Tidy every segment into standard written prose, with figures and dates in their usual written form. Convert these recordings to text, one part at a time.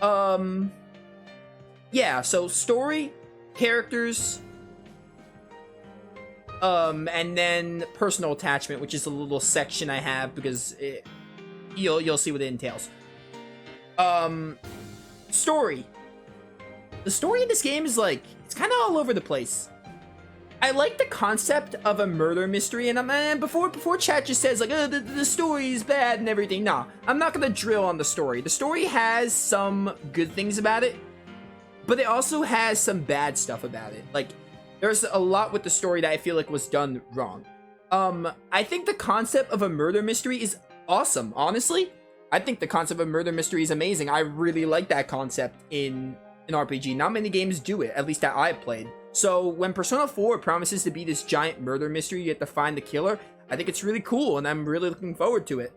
Um, yeah, so story, characters, and then personal attachment, which is a little section I have because you'll see what it entails. Story. The story of this game is like, it's kind of all over the place. I like the concept of a murder mystery, and before chat just says like, oh, the story is bad and everything. Nah, I'm not gonna drill on the story. The story has some good things about it, but it also has some bad stuff about it. Like, there's a lot with the story that I feel like was done wrong. I think the concept of a murder mystery is awesome, honestly. I think the concept of murder mystery is amazing. I really like that concept in an RPG. Not many games do it, at least that I've played. So when Persona 4 promises to be this giant murder mystery, you have to find the killer, I think it's really cool, and I'm really looking forward to it.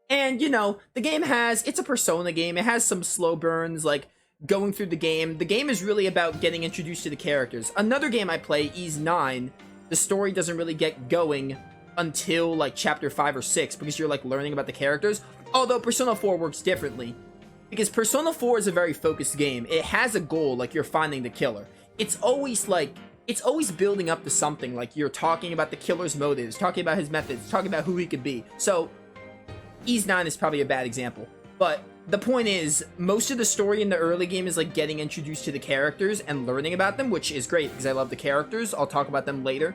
And, you know, the game it's a Persona game. It has some slow burns, like, going through the game. The game is really about getting introduced to the characters. Another game I play, Ys 9, the story doesn't really get going until like chapter 5 or 6 because you're like learning about the characters. Although Persona 4 works differently because Persona 4 is a very focused game. It has a goal, like you're finding the killer. It's always building up to something, like you're talking about the killer's motives, talking about his methods, talking about who he could be. So Ys 9 is probably a bad example, but the point is, most of the story in the early game is like getting introduced to the characters and learning about them, which is great because I love the characters. I'll talk about them later.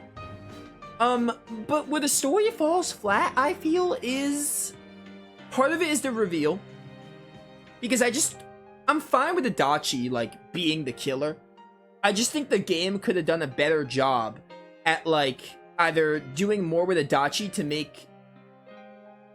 But where the story falls flat, I feel, is part of it is the reveal. Because I'm fine with Adachi, like, being the killer. I just think the game could have done a better job at, like, either doing more with Adachi to make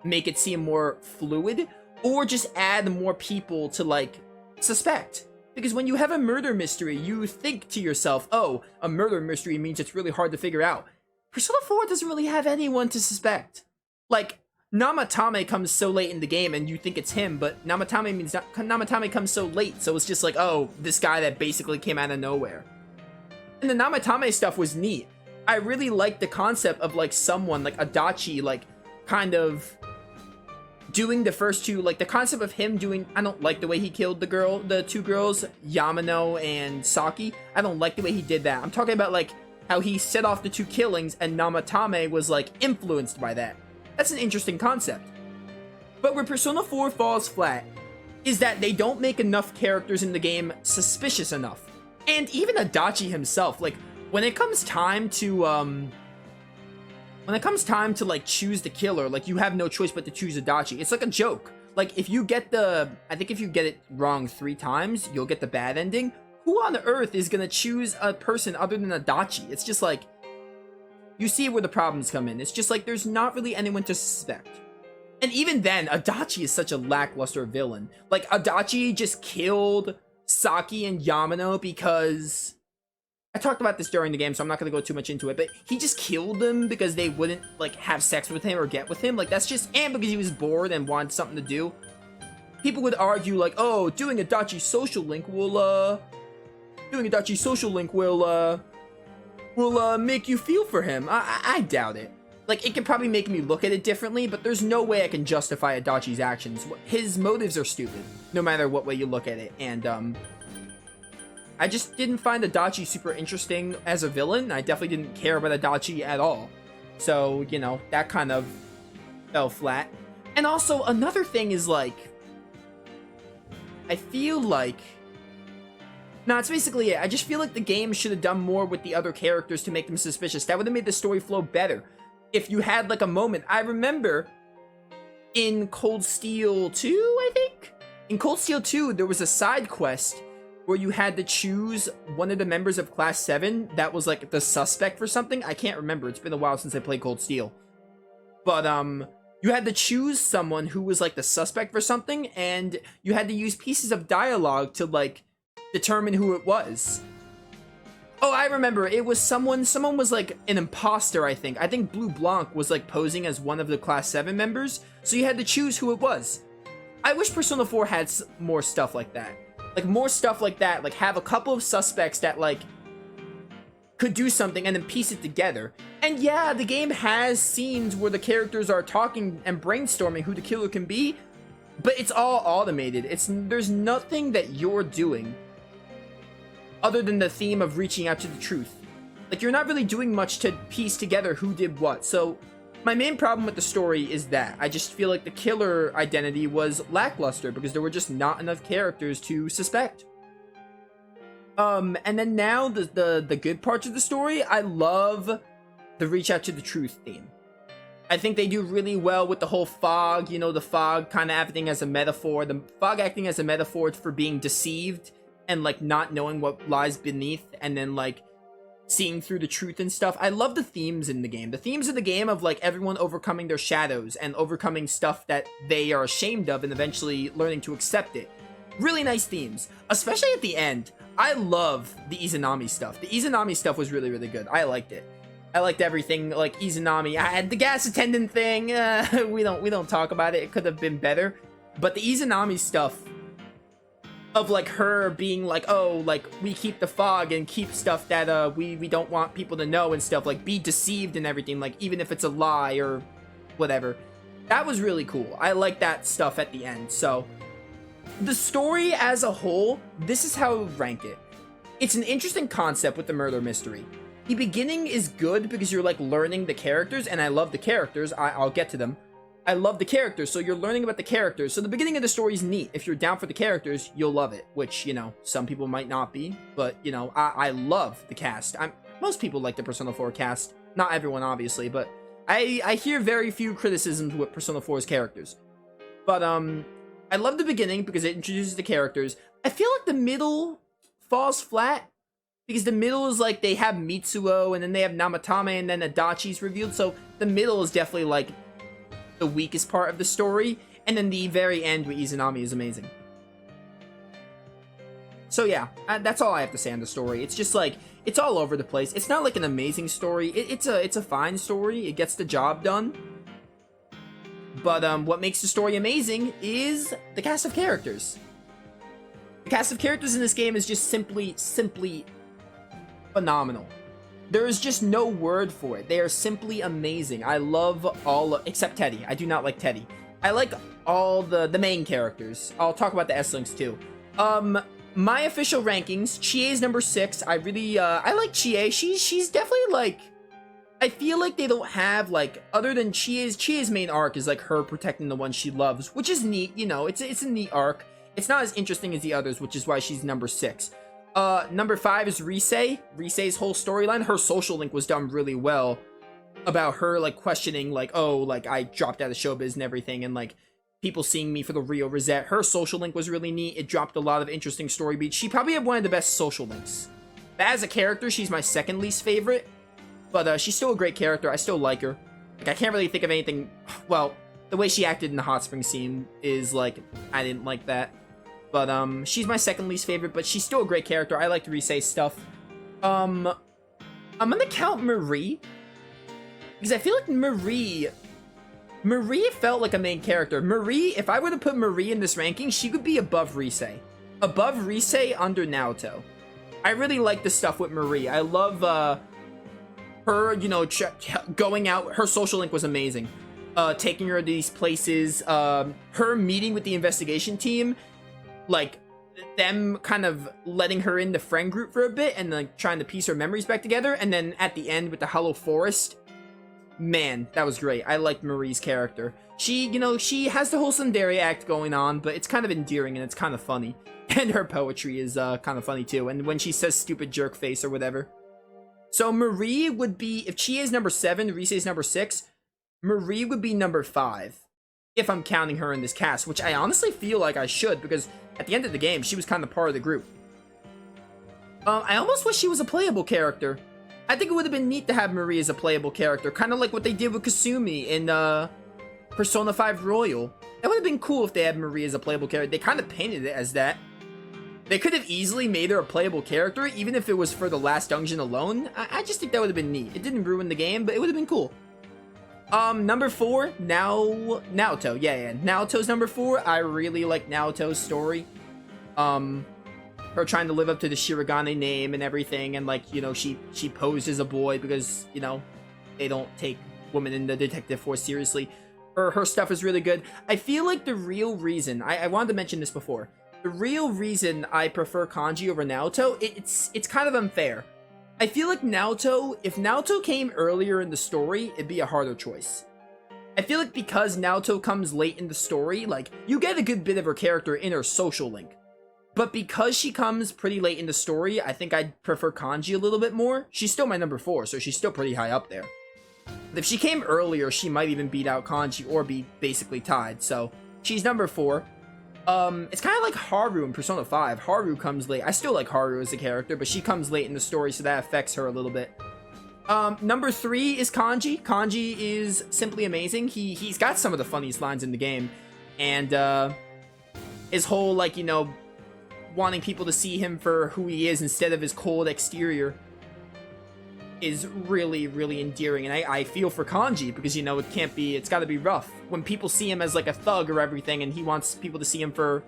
it seem more fluid, or just add more people to, like, suspect. Because when you have a murder mystery, you think to yourself, oh, a murder mystery means it's really hard to figure out. Persona 4 doesn't really have anyone to suspect. Like, Namatame comes so late in the game and you think it's him, but Namatame comes so late, so it's just like, oh, this guy that basically came out of nowhere. And the Namatame stuff was neat. I really liked the concept of, like, someone, like Adachi, like, kind of doing the first two, like, the concept of him doing, I don't like the way he killed the two girls, Yamano and Saki. I don't like the way he did that. I'm talking about, like, how he set off the two killings and Namatame was, like, influenced by that. That's an interesting concept. But where Persona 4 falls flat is that they don't make enough characters in the game suspicious enough. And even Adachi himself, like, when it comes time to, like, choose the killer, like, you have no choice but to choose Adachi. It's like a joke. Like, if you get I think if you get it wrong 3 times, you'll get the bad ending. Who on earth is gonna choose a person other than Adachi? It's just like, you see where the problems come in. It's just like, there's not really anyone to suspect. And even then, Adachi is such a lackluster villain. Like, Adachi just killed Saki and Yamano because... I talked about this during the game, so I'm not gonna go too much into it, but he just killed them because they wouldn't, like, have sex with him or get with him. Like, that's just... And because he was bored and wanted something to do. People would argue, like, oh, doing Adachi's social link will, make you feel for him. I doubt it. Like, it could probably make me look at it differently, but there's no way I can justify Adachi's actions. His motives are stupid, no matter what way you look at it. And, I just didn't find Adachi super interesting as a villain. I definitely didn't care about Adachi at all. So, you know, that kind of fell flat. And also, another thing is, like, I feel like... No, it's basically it. I just feel like the game should have done more with the other characters to make them suspicious. That would have made the story flow better. If you had, like, a moment. I remember in Cold Steel 2, I think? In Cold Steel 2, there was a side quest where you had to choose one of the members of Class 7 that was, like, the suspect for something. I can't remember. It's been a while since I played Cold Steel. But, you had to choose someone who was, like, the suspect for something, and you had to use pieces of dialogue to, like, determine who it was. Oh, I remember. It was someone was, like, an imposter, I think. I think Blue Blanc was, like, posing as one of the Class 7 members, so you had to choose who it was. I wish Persona 4 had more stuff like that. Like, more stuff like that. Like, have a couple of suspects that, like, could do something and then piece it together. And yeah, the game has scenes where the characters are talking and brainstorming who the killer can be, but it's all automated. There's nothing that you're doing other than the theme of reaching out to the truth. Like, you're not really doing much to piece together who did what. So my main problem with the story is that I just feel like the killer identity was lackluster because there were just not enough characters to suspect. And then now the good parts of the story, I love the reach out to the truth theme. I think they do really well with the whole fog, you know, the fog kind of acting as a metaphor, the fog acting as a metaphor for being deceived and like not knowing what lies beneath, and then like seeing through the truth and stuff. I love the themes in the game. The themes of the game of like everyone overcoming their shadows and overcoming stuff that they are ashamed of and eventually learning to accept it. Really nice themes, especially at the end. I love the Izanami stuff. The Izanami stuff was really, really good. I liked it. I liked everything, like Izanami. I had the gas attendant thing. We don't talk about it. It could have been better. But the Izanami stuff of like her being like, oh, like we keep the fog and keep stuff that we don't want people to know and stuff, like be deceived and everything, like even if it's a lie or whatever. That was really cool. I like that stuff at the end. So the story as a whole, this is how I would rank it. It's an interesting concept with the murder mystery. The beginning is good because you're like learning the characters, and I love the characters. I'll get to them. I love the characters, so you're learning about the characters. So the beginning of the story is neat. If you're down for the characters, you'll love it. Which, you know, some people might not be, but you know, I love the cast. Most people like the Persona 4 cast. Not everyone, obviously, but I hear very few criticisms with Persona 4's characters. But I love the beginning because it introduces the characters. I feel like the middle falls flat because the middle is like they have Mitsuo and then they have Namatame and then Adachi's revealed. So the middle is definitely like the weakest part of the story. And then the very end with Izanami is amazing. So yeah, that's all I have to say on the story. It's just like, it's all over the place. It's not like an amazing story. It's a fine story. It gets the job done. But what makes the story amazing is the cast of characters. The cast of characters in this game is just simply phenomenal. There is just no word for it. They are simply amazing. I love all, except Teddy. I do not like Teddy. I like all the main characters. I'll talk about the S-Links too. My official rankings, Chie's number 6. I really, I like Chie. She's definitely like, I feel like they don't have like, other than Chie's main arc is like her protecting the one she loves, which is neat. You know, it's a neat arc. It's not as interesting as the others, which is why she's number 6. Number 5 is Rise. Rise's whole storyline, her social link was done really well about her, like, questioning, like, oh, like, I dropped out of showbiz and everything, and, like, people seeing me for the real Rosette. Her social link was really neat. It dropped a lot of interesting story beats. She probably had one of the best social links. But as a character, she's my second least favorite, but, she's still a great character. I still like her. Like, I can't really think of anything, well, the way she acted in the hot spring scene is, like, I didn't like that. But, she's my second least favorite, but she's still a great character. I like Rise's stuff. I'm gonna count Marie, because I feel like Marie felt like a main character. Marie, if I were to put Marie in this ranking, she would be above Rise. Above Rise, under Naoto. I really like the stuff with Marie. I love, her, you know, going out. Her social link was amazing. Taking her to these places. Her meeting with the investigation team. Like, them kind of letting her in the friend group for a bit and like trying to piece her memories back together, and then at the end with the Hollow Forest, man, that was great. I liked Marie's character. She, you know, she has the whole Sundari act going on, but it's kind of endearing and it's kind of funny. And her poetry is kind of funny too, and when she says stupid jerk face or whatever. So Marie would be, if Chie is number 7, Rise is number 6, Marie would be number 5. If I'm counting her in this cast, which I honestly feel like I should, because at the end of the game, she was kind of part of the group. I almost wish she was a playable character. I think it would have been neat to have Marie as a playable character, kind of like what they did with Kasumi in Persona 5 Royal. That would have been cool if they had Marie as a playable character. They kind of painted it as that. They could have easily made her a playable character, even if it was for the last dungeon alone. I just think that would have been neat. It didn't ruin the game, but it would have been cool. Number 4, Naoto. Yeah, Naoto's number 4. I really like Naoto's story. Her trying to live up to the Shirogane name and everything, and like, you know, she posed as a boy because, you know, they don't take women in the detective force seriously. Her stuff is really good. I feel like the real reason I wanted to mention this before. The real reason I prefer Kanji over Naoto, it's kind of unfair. I feel like Naoto, if Naoto came earlier in the story, it'd be a harder choice. I feel like because Naoto comes late in the story, like, you get a good bit of her character in her social link. But because she comes pretty late in the story, I think I'd prefer Kanji a little bit more. She's still my number 4, so she's still pretty high up there. If she came earlier, she might even beat out Kanji or be basically tied, so she's number 4. It's kind of like Haru in Persona 5. Haru comes late. I still like Haru as a character, but she comes late in the story, so that affects her a little bit. Number 3 is Kanji. Kanji is simply amazing. He's got some of the funniest lines in the game, and his whole, like, you know, wanting people to see him for who he is instead of his cold exterior is really, really endearing. And I feel for Kanji because, you know, it's gotta be rough when people see him as like a thug or everything, and he wants people to see him for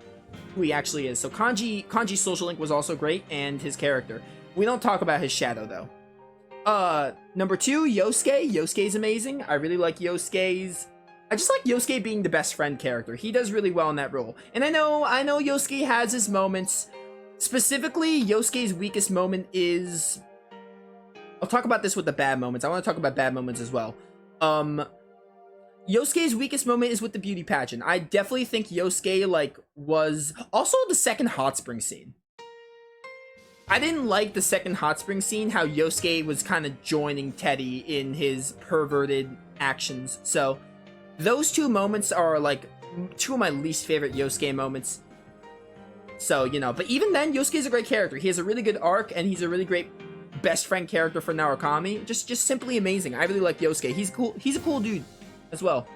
who he actually is. So Kanji's social link was also great, and his character. We don't talk about his shadow though. Number 2, Yosuke. Yosuke's amazing. I really like Yosuke's. I just like Yosuke being the best friend character. He does really well in that role. And I know Yosuke has his moments. Specifically, Yosuke's weakest moment is... I'll talk about this with the bad moments. I want to talk about bad moments as well. Yosuke's weakest moment is with the beauty pageant. I definitely think Yosuke, like, was... Also, the second hot spring scene. I didn't like the second hot spring scene, how Yosuke was kind of joining Teddy in his perverted actions. So, those 2 moments are, like, 2 of my least favorite Yosuke moments. So, you know, but even then, Yosuke's a great character. He has a really good arc, and he's a really great best friend character for Narukami. Just simply amazing. I really like Yosuke. He's cool. He's a cool dude as well.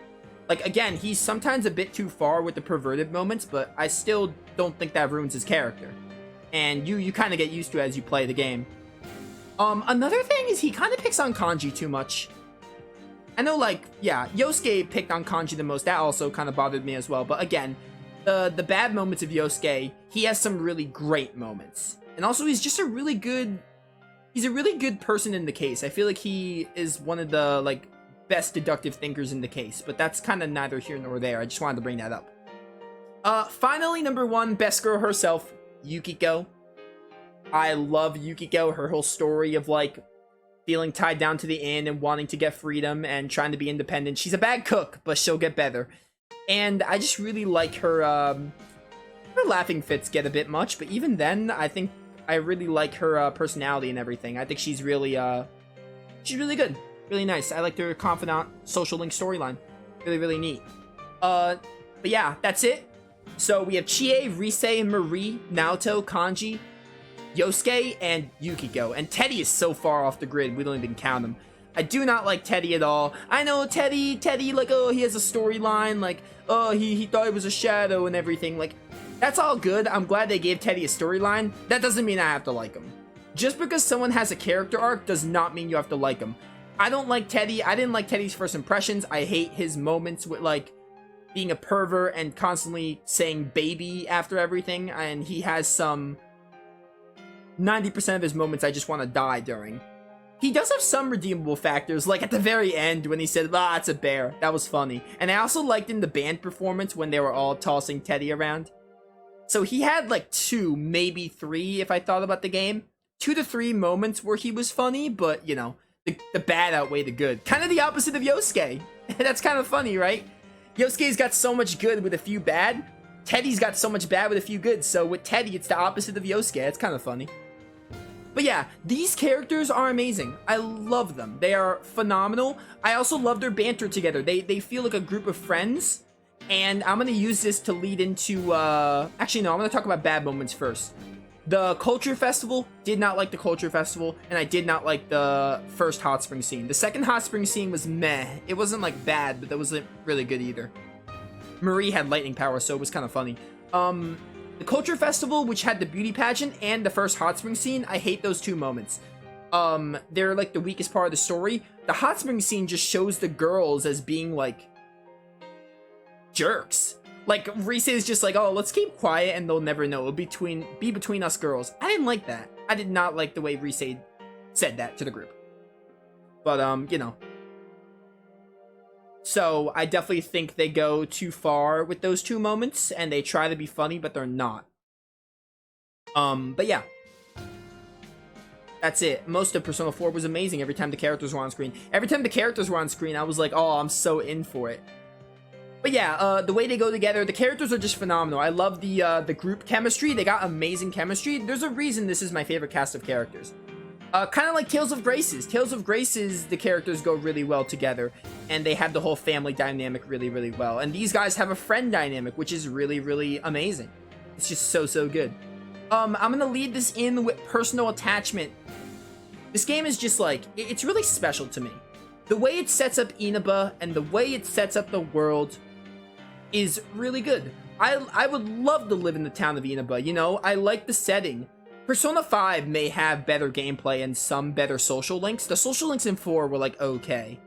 Like, again, he's sometimes a bit too far with the perverted moments, but I still don't think that ruins his character. And you kind of get used to it as you play the game. Another thing is he kind of picks on Kanji too much. I know, like, yeah, Yosuke picked on Kanji the most. That also kind of bothered me as well. But again, the bad moments of Yosuke, he has some really great moments. And also, he's just a really good... He's a really good person in the case. I feel like he is one of the, like, best deductive thinkers in the case. But that's kind of neither here nor there. I just wanted to bring that up. Finally, number 1, best girl herself, Yukiko. I love Yukiko. Her whole story of, like, feeling tied down to the inn and wanting to get freedom and trying to be independent. She's a bad cook, but she'll get better. And I just really like her, her laughing fits get a bit much, but even then, I think I really like her personality and everything. I think she's really good. Really nice. I liked her confidant social link storyline. Really, really neat. But yeah, that's it. So we have Chie, Rise, Marie, Naoto, Kanji, Yosuke, and Yukiko. And Teddy is so far off the grid, we don't even count him. I do not like Teddy at all. I know Teddy, like, oh, he has a storyline, like, oh, he thought it was a shadow and everything. Like, that's all good. I'm glad they gave Teddy a storyline. That doesn't mean I have to like him. Just because someone has a character arc does not mean you have to like him. I don't like Teddy. I didn't like Teddy's first impressions. I hate his moments with, like, being a pervert and constantly saying baby after everything. And he has some... 90% of his moments I just want to die during. He does have some redeemable factors, like at the very end when he said, ah, it's a bear. That was funny. And I also liked in the band performance when they were all tossing Teddy around. So he had like 2, maybe 3 if I thought about the game. 2 to 3 moments where he was funny, but, you know, the bad outweigh the good. Kind of the opposite of Yosuke. That's kind of funny, right? Yosuke's got so much good with a few bad. Teddy's got so much bad with a few good. So with Teddy, it's the opposite of Yosuke. It's kind of funny. But yeah, these characters are amazing. I love them. They are phenomenal. I also love their banter together. They feel like a group of friends. And I'm going to use this to lead into... Actually, no, I'm going to talk about bad moments first. The Culture Festival, did not like the Culture Festival. And I did not like the first Hot Spring scene. The second Hot Spring scene was meh. It wasn't, like, bad, but that wasn't really good either. Marie had lightning power, so it was kind of funny. The Culture Festival, which had the beauty pageant and the first hot spring scene, I hate those 2 moments. They're like the weakest part of the story. The hot spring scene just shows the girls as being like jerks. Like Rise is just like, oh, let's keep quiet and they'll never know. It'll be between us girls. I didn't like that. I did not like the way Rise said that to the group. But you know. So I definitely think they go too far with those two moments, and they try to be funny, but they're not. But yeah. That's it. Most of Persona 4 was amazing every time the characters were on screen. Every time the characters were on screen, I was like, oh, I'm so in for it. But yeah, the way they go together, the characters are just phenomenal. I love the group chemistry. They got amazing chemistry. There's a reason this is my favorite cast of characters. Kind of like Tales of Graces. Tales of Graces, the characters go really well together, and they have the whole family dynamic really, really well. And these guys have a friend dynamic, which is really, really amazing. It's just so, so good. I'm gonna lead this in with personal attachment. This game is just like, it's really special to me. The way it sets up Inaba and the way it sets up the world is really good. I would love to live in the town of Inaba, you know? I like the setting. Persona 5 may have better gameplay and some better social links. The social links in 4 were like, okay.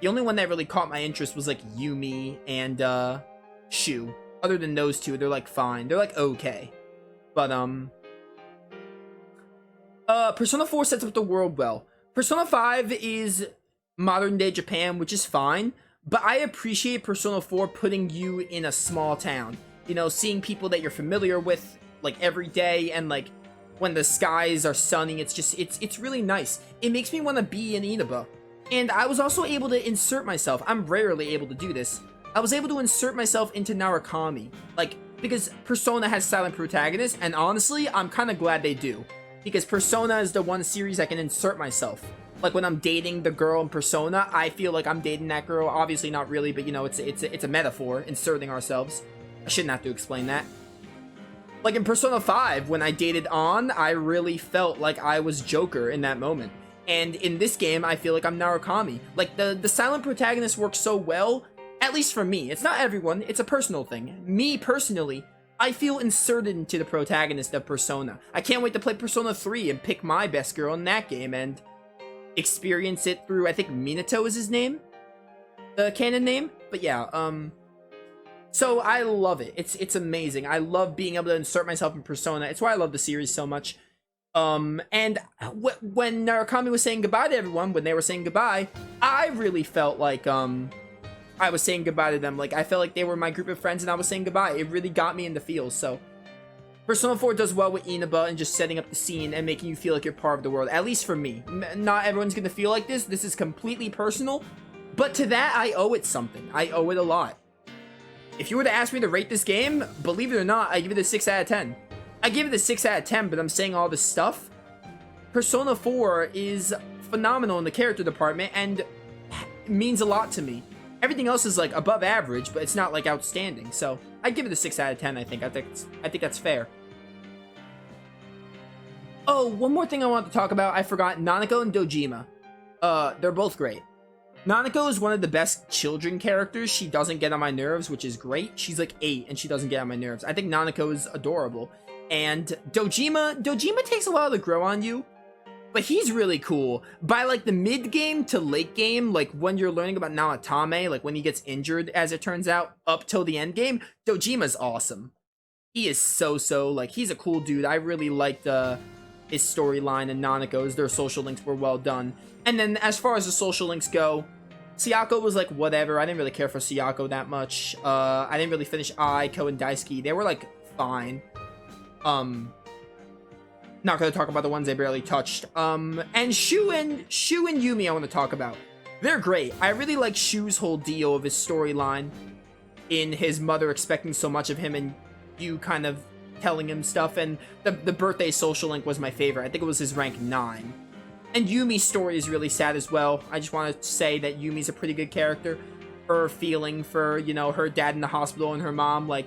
The only one that really caught my interest was like Yumi and Shu. Other than those two, they're like fine. They're like okay. But Persona 4 sets up the world well. Persona 5 is modern day Japan, which is fine, but I appreciate Persona 4 putting you in a small town. You know, seeing people that you're familiar with, like, every day, and, like, when the skies are sunny, it's really nice. It makes me want to be in Inaba. And I was also able to insert myself. I'm rarely able to do this. I was able to insert myself into Narukami. Like, because Persona has silent protagonists, and honestly, I'm kind of glad they do. Because Persona is the one series I can insert myself. Like when I'm dating the girl in Persona, I feel like I'm dating that girl. Obviously not really, but you know, it's a metaphor, inserting ourselves. I shouldn't have to explain that. Like in Persona 5, when I dated An, I really felt like I was Joker in that moment. And in this game, I feel like I'm Narukami. Like the silent protagonist works so well, at least for me. It's not everyone, it's a personal thing. Me personally, I feel inserted into the protagonist of Persona. I can't wait to play Persona 3 and pick my best girl in that game and experience it through, I think Minato is his name? The canon name? But yeah, so I love it. It's amazing. I love being able to insert myself in Persona. It's why I love the series so much. And when Narukami was saying goodbye to everyone, when they were saying goodbye, I really felt like, I was saying goodbye to them. Like, I felt like they were my group of friends and I was saying goodbye. It really got me in the feels, so. Persona 4 does well with Inaba and just setting up the scene and making you feel like you're part of the world. At least for me. Not everyone's gonna feel like this. This is completely personal. But to that, I owe it something. I owe it a lot. If you were to ask me to rate this game, believe it or not, I give it a 6 out of 10. I give it a 6 out of 10, but I'm saying all this stuff. Persona 4 is phenomenal in the character department and means a lot to me. Everything else is like above average, but it's not like outstanding. So I'd give it a 6 out of 10. I think that's fair. Oh, one more thing I want to talk about. I forgot Nanako and Dojima. They're both great. Nanako is one of the best children characters. She doesn't get on my nerves, which is great. She's like 8 and she doesn't get on my nerves. I think Nanako is adorable. And Dojima takes a while to grow on you. But he's really cool. By like the mid game to late game, like when you're learning about Namatame, like when he gets injured, as it turns out, up till the end game, Dojima's awesome. He is so, like, he's a cool dude. I really liked his storyline and Nanako's. Their social links were well done. And then as far as the social links go, Sayako was like, whatever. I didn't really care for Sayako that much. I didn't really finish Aiko and Daisuke. They were like, fine. Not gonna talk about the ones I barely touched. And Shu and Yumi I want to talk about. They're great. I really like Shu's whole deal of his storyline in his mother expecting so much of him and you kind of telling him stuff. And the birthday social link was my favorite. I think it was his rank 9. And Yumi's story is really sad as well. I just want to say that Yumi's a pretty good character. Her feeling for, you know, her dad in the hospital and her mom, like,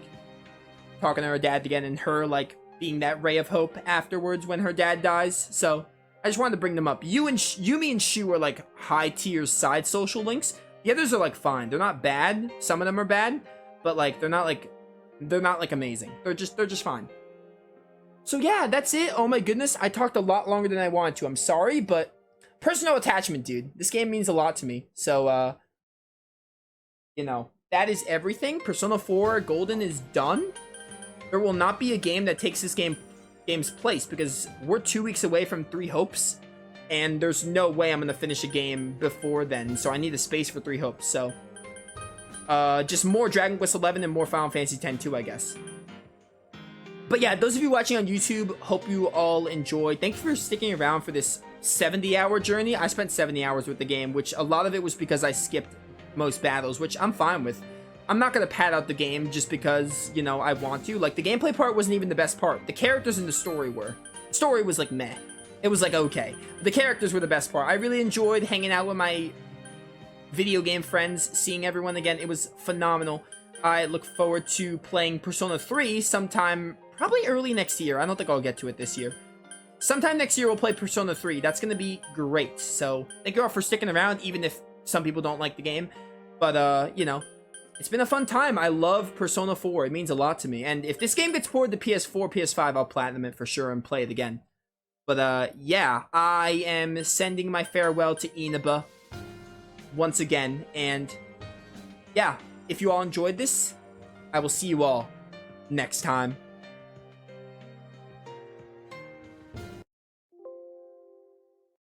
talking to her dad again and her, like, being that ray of hope afterwards when her dad dies. So I just wanted to bring them up. Yumi and Shu are like high tier side social links. The others are like fine. They're not bad. Some of them are bad, but like they're not like amazing. They're just fine. So yeah, that's it. Oh my goodness, I talked a lot longer than I wanted to. I'm sorry, but personal attachment, dude. This game means a lot to me. So you know, that is everything. Persona 4 Golden is done. There will not be a game that takes this game's place because we're 2 weeks away from 3 Hopes, and there's no way I'm gonna finish a game before then. So I need a space for 3 Hopes. So Just more Dragon Quest 11 and more Final Fantasy 10 too, I guess. But yeah, those of you watching on YouTube, hope you all enjoyed. Thank you for sticking around for this 70-hour journey. I spent 70 hours with the game, which a lot of it was because I skipped most battles, which I'm fine with. I'm not going to pad out the game just because, you know, I want to. Like, the gameplay part wasn't even the best part. The characters and the story were. The story was, like, meh. It was, like, okay. The characters were the best part. I really enjoyed hanging out with my video game friends, seeing everyone again. It was phenomenal. I look forward to playing Persona 3 sometime, probably early next year. I don't think I'll get to it this year. Sometime next year, we'll play Persona 3. That's going to be great. So, thank you all for sticking around, even if some people don't like the game. But, you know, it's been a fun time. I love Persona 4. It means a lot to me. And if this game gets ported to PS4, PS5, I'll platinum it for sure and play it again. But, yeah, I am sending my farewell to Inaba once again. And, yeah, if you all enjoyed this, I will see you all next time.